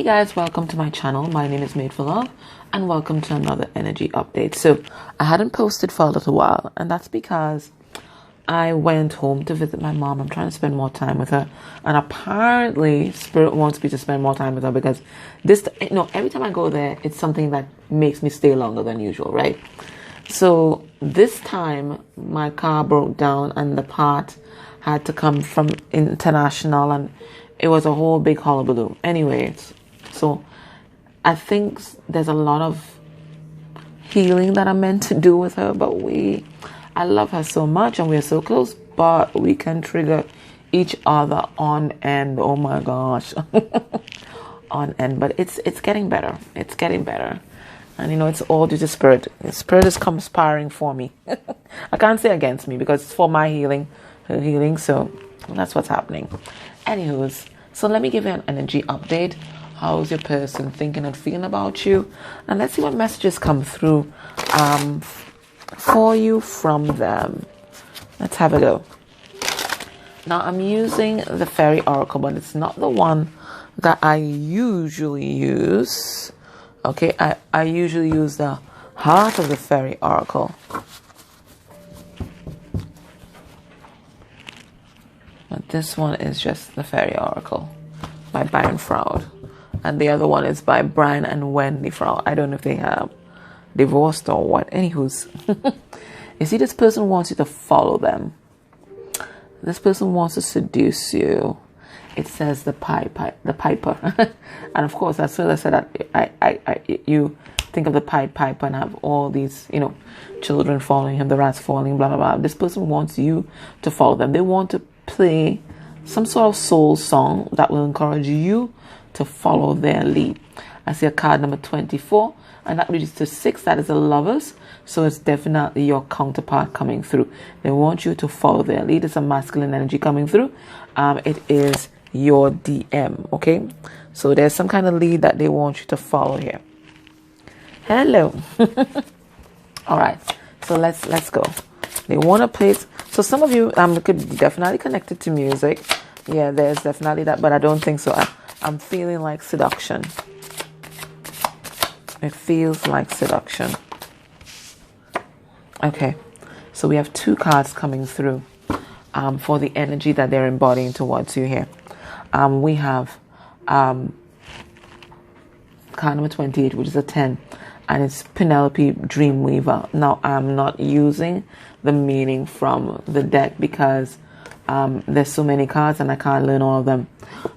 Hey guys, welcome to my channel. My name is healthof and welcome to another energy update. So I hadn't posted for a little while, and that's because I went home to visit my mom. I'm trying to spend more time with her, and apparently Spirit wants me to spend more time with her because every time I go there, it's something that makes me stay longer than usual, right? So this time my car broke down and the part had to come from international, and it was a whole big hullabaloo. Anyways, so I think there's a lot of healing that I'm meant to do with her, but I love her so much and we're so close, but we can trigger each other on end. Oh my gosh. On end. But it's getting better. It's getting better. And it's all due to Spirit. Spirit is conspiring for me. I can't say against me because it's for my healing, her healing. So that's what's happening. Anywho's, so let me give you an energy update. How's your person thinking and feeling about you? And let's see what messages come through for you from them. Let's have a go. Now I'm using the Fairy Oracle, but it's not the one that I usually use. Okay, I usually use the Heart of the Fairy Oracle. But this one is just the Fairy Oracle by Byron Froud. And the other one is by Brian and Wendy Froud. I don't know if they have divorced or what. Anywho's. You see, this person wants you to follow them. This person wants to seduce you. It says the piper. And of course, as soon as I said that, you think of the Pied Piper and have all these, children following him, the rats following, blah, blah, blah. This person wants you to follow them. They want to play some sort of soul song that will encourage you to follow their lead. I see a card number 24, and that leads to 6. That is the Lovers. So it's definitely your counterpart coming through. They want you to follow their lead. It's a masculine energy coming through. It is your DM. Okay, so there's some kind of lead that they want you to follow here. Hello. All right, so let's go. They want to play. So some of you could be definitely connected to music. Yeah, there's definitely that, but I don't think so. I'm feeling like seduction. It feels like seduction. Okay, so we have 2 cards coming through for the energy that they're embodying towards you here. We have card number 28, which is a 10, and it's Penelope Dreamweaver. Now, I'm not using the meaning from the deck because there's so many cards and I can't learn all of them.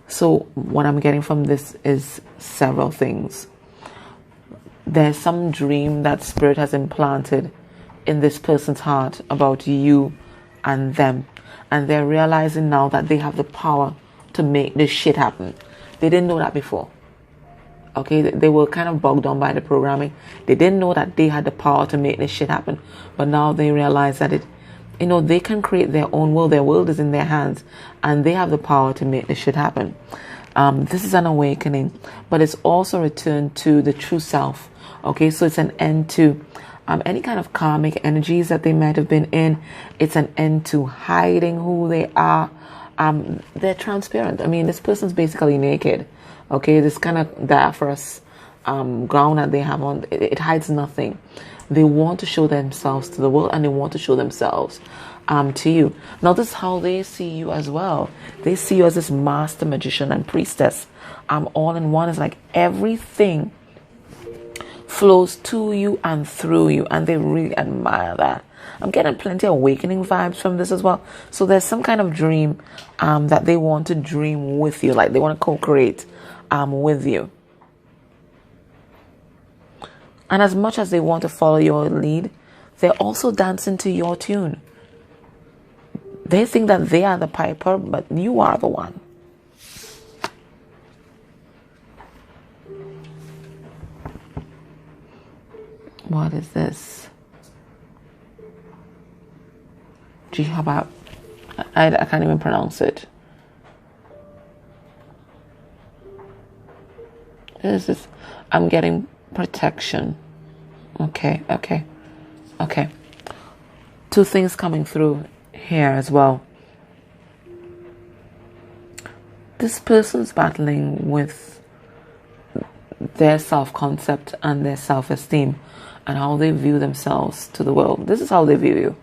So what I'm getting from this is several things. There's some dream that Spirit has implanted in this person's heart about you and them. And they're realizing now that they have the power to make this shit happen. They didn't know that before. Okay, they were kind of bogged down by the programming. They didn't know that they had the power to make this shit happen. But now they realize that they can create their own world. Their world is in their hands. And they have the power to make this shit happen. This is an awakening. But it's also a return to the true self. Okay, so it's an end to any kind of karmic energies that they might have been in. It's an end to hiding who they are. They're transparent. I mean, this person's basically naked. Okay, this kind of diaphragm ground that they have on, it hides nothing. They want to show themselves to the world, and they want to show themselves to you. Now, this is how they see you as well. They see you as this master magician and priestess. All in one. Is like everything flows to you and through you, and they really admire that. I'm getting plenty of awakening vibes from this as well. So there's some kind of dream that they want to dream with you, like they want to co-create with you. And as much as they want to follow your lead, they're also dancing to your tune. They think that they are the piper, but you are the one. What is this? Gee, how about... I can't even pronounce it. What is this? I'm getting protection. Okay. 2 things coming through here as well. This person's battling with their self-concept and their self-esteem and how they view themselves to the world. This is how they view you.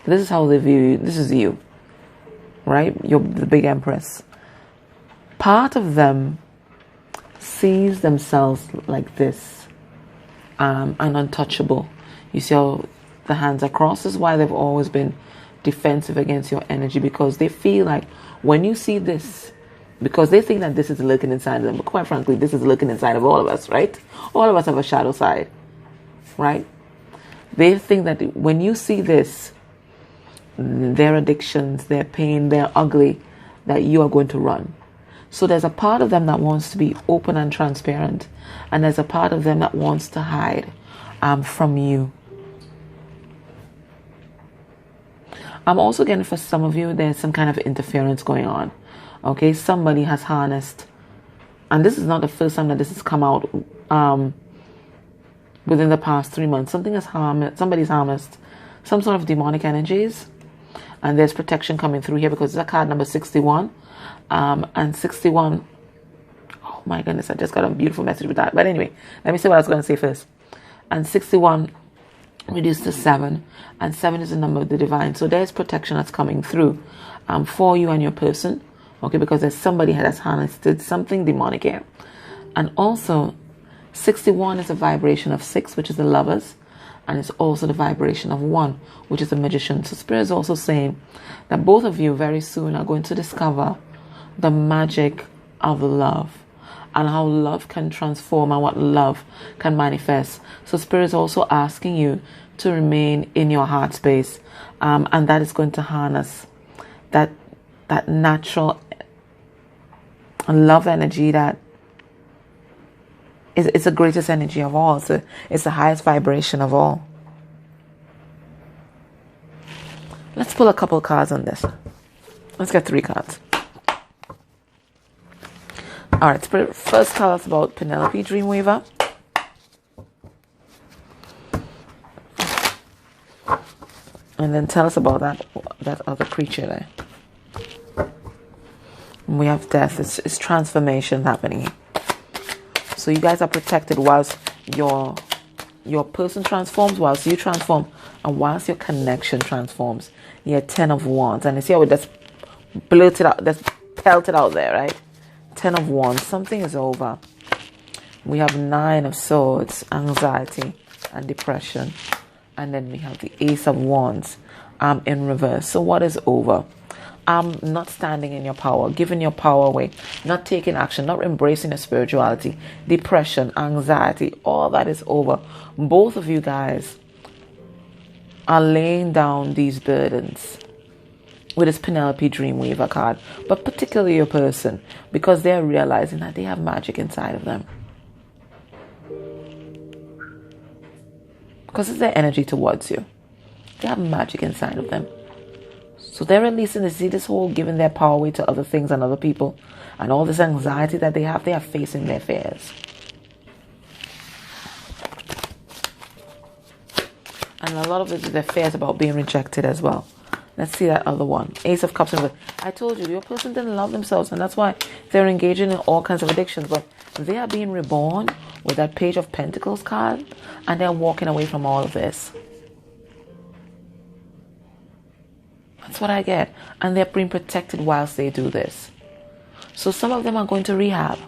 This is how they view you. This is you, right? You're the big empress. Part of them sees themselves like this, and untouchable. You see how the hands are crossed? This is why they've always been defensive against your energy, because they feel like when you see this, because they think that this is lurking inside of them, but quite frankly, this is lurking inside of all of us, right? All of us have a shadow side, right? They think that when you see this, their addictions, their pain, their ugly, that you are going to run. So there's a part of them that wants to be open and transparent, and there's a part of them that wants to hide from you. I'm also getting, for some of you, there's some kind of interference going on. Okay, somebody has harnessed, and this is not the first time that this has come out within the past 3 months. Somebody's harnessed some sort of demonic energies, and there's protection coming through here because it's a card number 61. And 61, oh my goodness, I just got a beautiful message with that. But anyway, let me say what I was going to say first. And 61 reduced to 7, and 7 is the number of the divine. So there's protection that's coming through for you and your person. Okay, because there's somebody that's harnessed something demonic here. And also, 61 is a vibration of 6, which is the lovers. And it's also the vibration of 1, which is the magician. So Spirit is also saying that both of you very soon are going to discover the magic of love and how love can transform and what love can manifest. So Spirit is also asking you to remain in your heart space. And that is going to harness that natural love energy that it's the greatest energy of all. So it's the highest vibration of all. Let's pull a couple cards on this. Let's get 3 cards. All right, Spirit, first tell us about Penelope, Dreamweaver. And then tell us about that other creature there. We have death. It's transformation happening here. So you guys are protected whilst your person transforms, whilst you transform, and whilst your connection transforms. Yeah, 10 of Wands. And you see how it just blurted out, that's pelted out there, right? 10 of Wands. Something is over. We have 9 of Swords, anxiety and depression. And then we have the Ace of Wands in reverse. So what is over? Not standing in your power, giving your power away, not taking action, not embracing your spirituality, depression, anxiety, all that is over. Both of you guys are laying down these burdens with this Penelope Dreamweaver card, but particularly your person, because they're realizing that they have magic inside of them. Because it's their energy towards you. They have magic inside of them. So they're releasing this whole giving their power away to other things and other people, and all this anxiety that they are facing their fears. And a lot of it is their fears about being rejected as well. Let's see that other one. Ace of Cups. I told you, your person didn't love themselves, and that's why they're engaging in all kinds of addictions. But they are being reborn with that Page of Pentacles card, and they're walking away from all of this. That's what I get. And they're being protected whilst they do this. So some of them are going to rehab.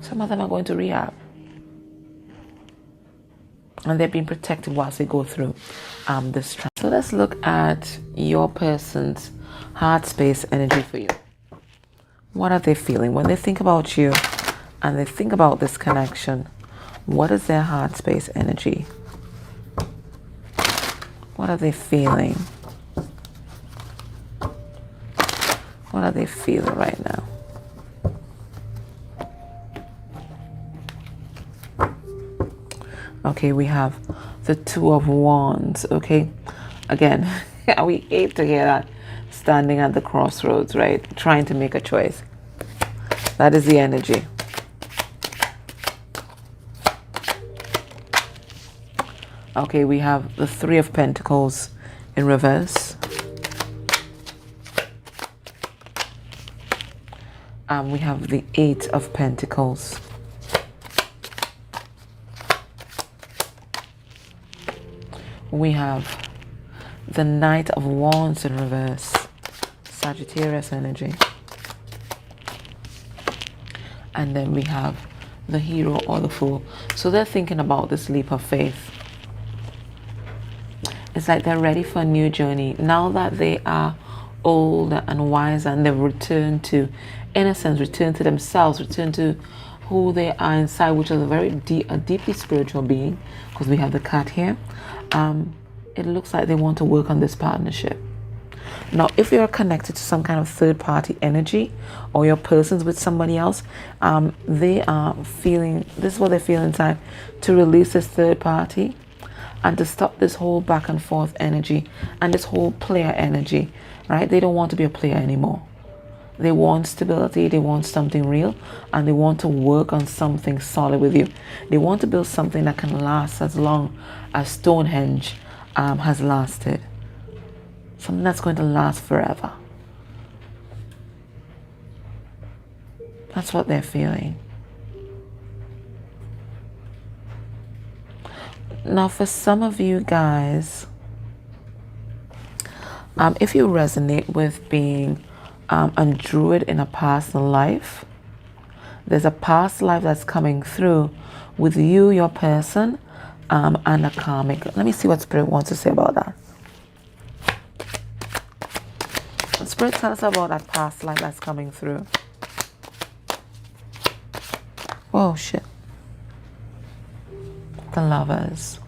Some of them are going to rehab. And they're being protected whilst they go through this trap. So let's look at your person's heart space energy for you. What are they feeling? When they think about you and they think about this connection, what is their heart space energy? What are they feeling? What are they feeling right now? Okay, we have the Two of Wands, okay? Again, we hate to hear that. Standing at the crossroads, right? Trying to make a choice. That is the energy. Okay, we have the Three of Pentacles in reverse. We have the Eight of Pentacles. We have the Knight of Wands in reverse, Sagittarius energy. And then we have the Hero or the Fool. So they're thinking about this leap of faith. It's like they're ready for a new journey. Now that they are older and wiser and they've returned to innocence, returned to themselves, returned to who they are inside, which is a deeply spiritual being, because we have the cat here. It looks like they want to work on this partnership. Now, if you're connected to some kind of third-party energy, or your person's with somebody else, they are feeling, this is what they feel inside, to release this third party and to stop this whole back and forth energy and this whole player energy, right? They don't want to be a player anymore. They want stability, they want something real, and they want to work on something solid with you. They want to build something that can last as long as Stonehenge has lasted. Something that's going to last forever. That's what they're feeling. Now, for some of you guys, if you resonate with being a druid in a past life, there's a past life that's coming through with you, your person, and a karmic. Let me see what Spirit wants to say about that. Spirit, tell us about that past life that's coming through. Oh, shit. The Lovers.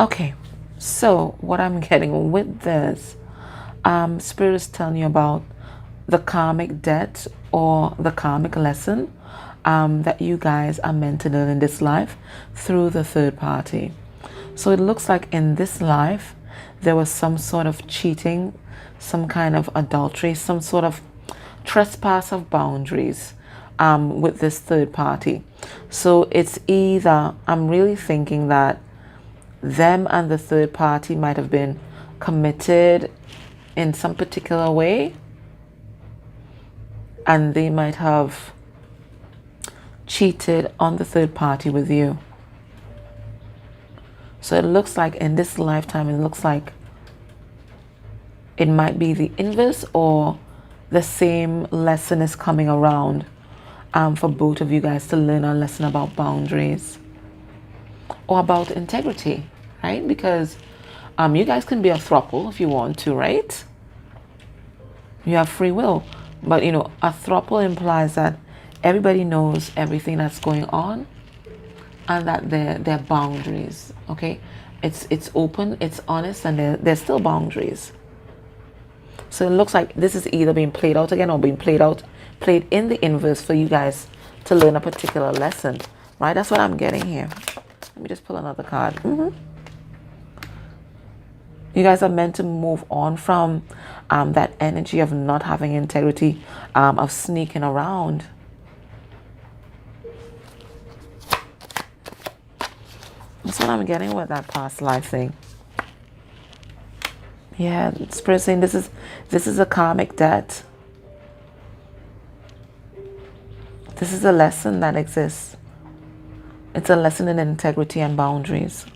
Okay, so what I'm getting with this, Spirit is telling you about the karmic debt or the karmic lesson that you guys are meant to learn in this life through the third party. So it looks like in this life there was some sort of cheating, some kind of adultery, some sort of trespass of boundaries with this third party. So it's either, I'm really thinking that them and the third party might have been committed in some particular way, and they might have cheated on the third party with you. So it looks like in this lifetime, it looks like it might be the inverse, or the same lesson is coming around for both of you guys to learn a lesson about boundaries or about integrity, right? Because you guys can be a throuple if you want to, right? You have free will. But, you know, a throuple implies that everybody knows everything that's going on and that there are boundaries, okay? It's open, it's honest, and there's still boundaries. So it looks like this is either being played out again or being played in the inverse for you guys to learn a particular lesson, right? That's what I'm getting here. Let me just pull another card. You guys are meant to move on from that energy of not having integrity, of sneaking around. That's what I'm getting with that past life thing. Yeah, Spirit saying this is a karmic debt. This is a lesson that exists. It's a lesson in integrity and boundaries.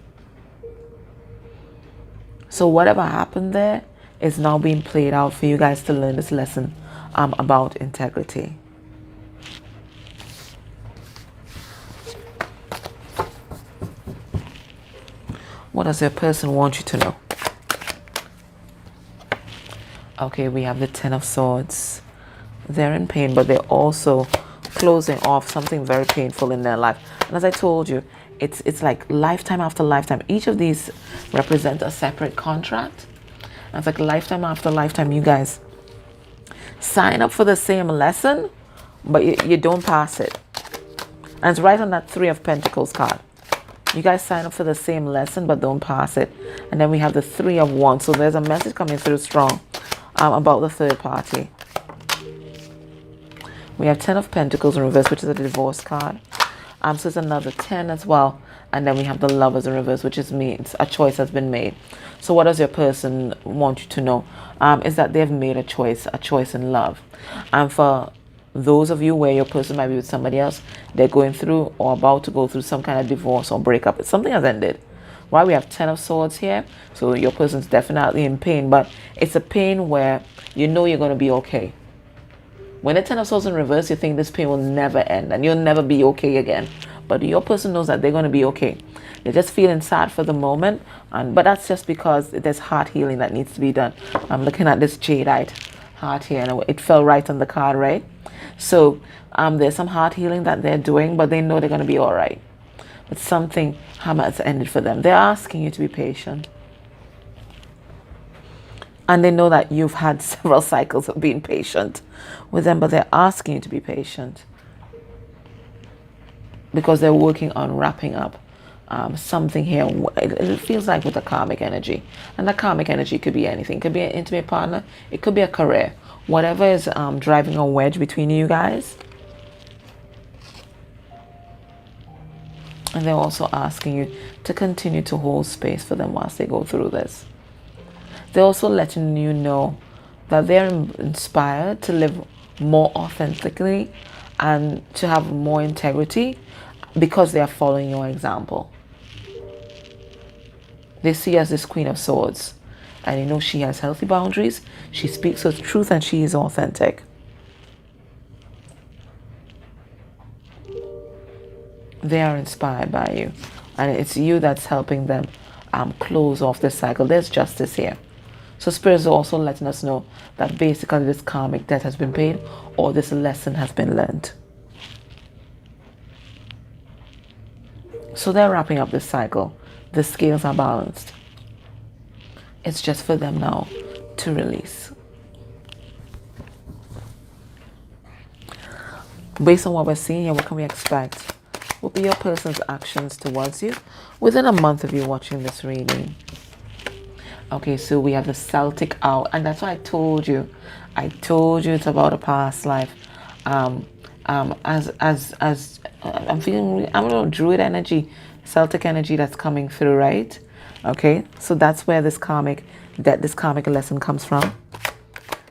So whatever happened there is now being played out for you guys to learn this lesson about integrity. What does your person want you to know? Okay, we have the Ten of Swords. They're in pain, but they're also closing off something very painful in their life. And as I told you, it's like lifetime after lifetime. Each of these represent a separate contract. And it's like lifetime after lifetime, you guys sign up for the same lesson, but you don't pass it. And it's right on that Three of Pentacles card. You guys sign up for the same lesson, but don't pass it. And then we have the Three of Wands. So there's a message coming through strong about the third party. We have Ten of Pentacles in reverse, which is a divorce card. So it's another 10 as well. And then we have the Lovers in reverse, which means a choice has been made. So what does your person want you to know? Is that they've made a choice in love. And for those of you where your person might be with somebody else, they're going through or about to go through some kind of divorce or breakup. Something has ended. Why? We have 10 of swords here. So your person's definitely in pain, but it's a pain where you know you're going to be okay. When the 10 of swords in reverse, you think this pain will never end and you'll never be okay again. But your person knows that they're going to be okay. They're just feeling sad for the moment, but that's just because there's heart healing that needs to be done. I'm looking at this jadeite heart here, and it fell right on the card, right? So there's some heart healing that they're doing, but they know they're going to be all right. But something has ended for them. They're asking you to be patient. And they know that you've had several cycles of being patient with them, but they're asking you to be patient because they're working on wrapping up something here. It feels like with the karmic energy. And the karmic energy could be anything. It could be an intimate partner. It could be a career. Whatever is driving a wedge between you guys. And they're also asking you to continue to hold space for them whilst they go through this. They're also letting you know that they're inspired to live more authentically and to have more integrity because they are following your example. They see you as this Queen of Swords, and you know she has healthy boundaries. She speaks her truth and she is authentic. They are inspired by you, and it's you that's helping them close off this cycle. There's justice here. So Spirit is also letting us know that basically this karmic debt has been paid or this lesson has been learned. So they're wrapping up this cycle. The scales are balanced. It's just for them now to release. Based on what we're seeing here, what can we expect? What will be your person's actions towards you within a month of you watching this reading? Okay, so we have the Celtic Owl, and that's what I told you. I told you it's about a past life. As I'm feeling, I don't know, Druid energy, Celtic energy that's coming through, right? Okay, so that's where this karmic lesson comes from.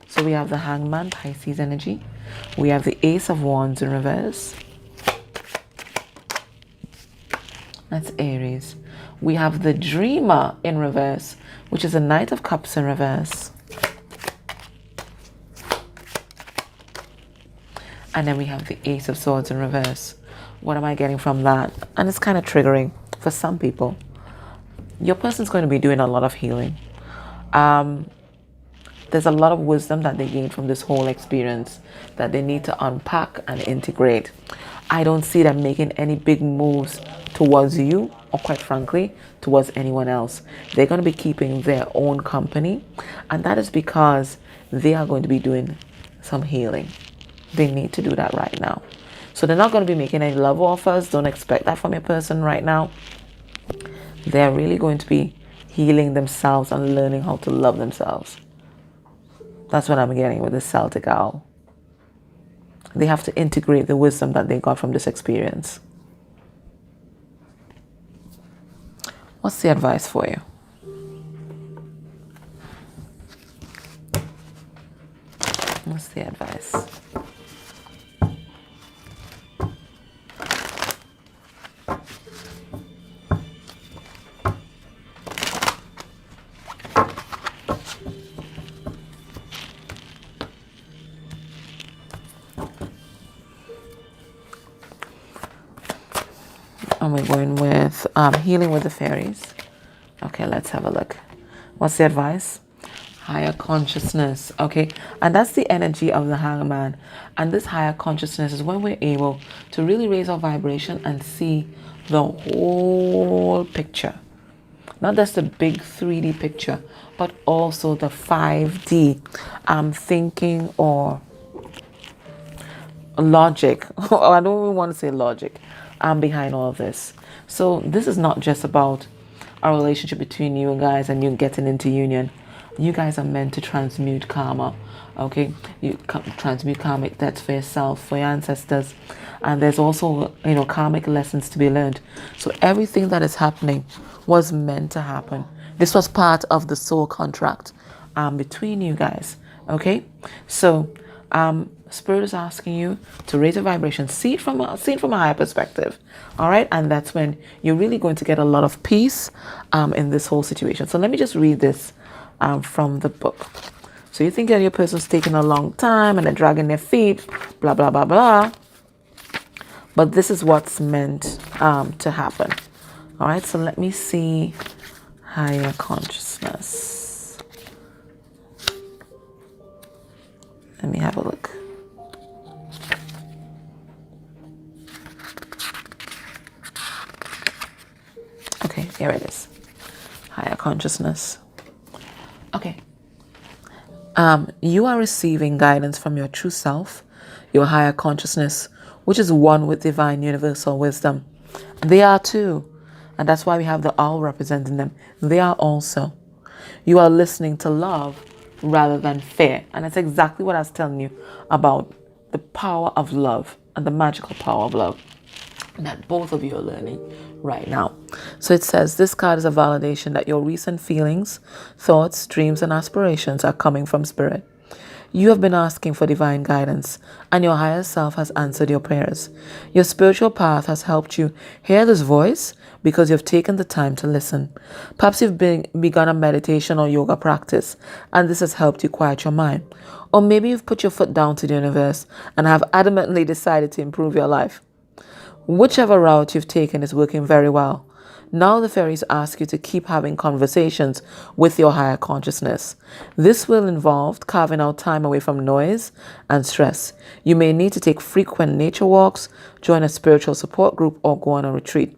So we have the Hangman, Pisces energy. We have the Ace of Wands in reverse. That's Aries. We have the Dreamer in reverse, which is a Knight of Cups in reverse. And then we have the Ace of Swords in reverse. What am I getting from that? And it's kind of triggering for some people. Your person's going to be doing a lot of healing. There's a lot of wisdom that they gain from this whole experience that they need to unpack and integrate. I don't see them making any big moves towards you, or quite frankly, towards anyone else. They're going to be keeping their own company, and that is because they are going to be doing some healing. They need to do that right now. So they're not going to be making any love offers. Don't expect that from your person right now. They're really going to be healing themselves and learning how to love themselves. That's what I'm getting with the Celtic Owl. They have to integrate the wisdom that they got from this experience. What's the advice for you? What's the advice? And we're going with healing with the fairies. Okay, let's have a look. What's the advice? Higher consciousness. Okay, and that's the energy of the Hangman. And this higher consciousness is when we're able to really raise our vibration and see the whole picture. Not just the big 3D picture, but also the 5D thinking or logic. I don't even want to say logic. Behind all of this. So this is not just about a relationship between you guys and you getting into union. You guys are meant to transmute karma. Okay, you transmute karmic debts for yourself, for your ancestors, and there's also karmic lessons to be learned. So everything that is happening was meant to happen. This was part of the soul contract between you guys. Okay, so Spirit is asking you to raise your vibration, see it from a higher perspective. All right, and that's when you're really going to get a lot of peace in this whole situation. So let me just read this from the book. So you think that your person's taking a long time and they're dragging their feet, blah blah blah blah, but this is what's meant to happen. All right, so let me see higher consciousness. Let me have a look. Okay, here it is. Higher consciousness. Okay. You are receiving guidance from your true self, your higher consciousness, which is one with divine universal wisdom. They are too. And that's why we have the owl representing them. They are also. You are listening to love rather than fear. And that's exactly what I was telling you about the power of love and the magical power of love that both of you are learning right now. So it says this card is a validation that your recent feelings, thoughts, dreams, and aspirations are coming from spirit. You have been asking for divine guidance, and your higher self has answered your prayers. Your spiritual path has helped you hear this voice because you've taken the time to listen. Perhaps you've begun a meditation or yoga practice, and this has helped you quiet your mind. Or maybe you've put your foot down to the universe and have adamantly decided to improve your life. Whichever route you've taken is working very well. Now the fairies ask you to keep having conversations with your higher consciousness. This will involve carving out time away from noise and stress. You may need to take frequent nature walks, join a spiritual support group, or go on a retreat.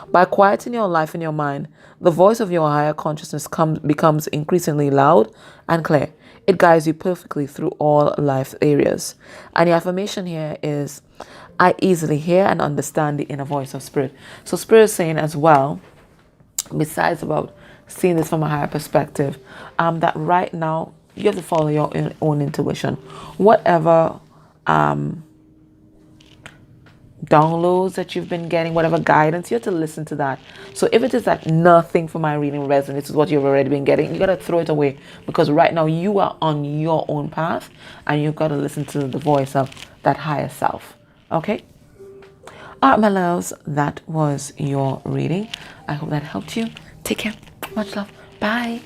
By quieting your life and your mind, the voice of your higher consciousness becomes increasingly loud and clear. It guides you perfectly through all life areas. And the affirmation here is, I easily hear and understand the inner voice of spirit. So spirit is saying as well, besides about seeing this from a higher perspective, that right now you have to follow your own intuition. Whatever downloads that you've been getting, whatever guidance, you have to listen to that. So if it is that nothing for my reading resonates with what you've already been getting, you got to throw it away, because right now you are on your own path and you've got to listen to the voice of that higher self. Okay? All right, my loves, that was your reading. I hope that helped you. Take care. Much love. Bye.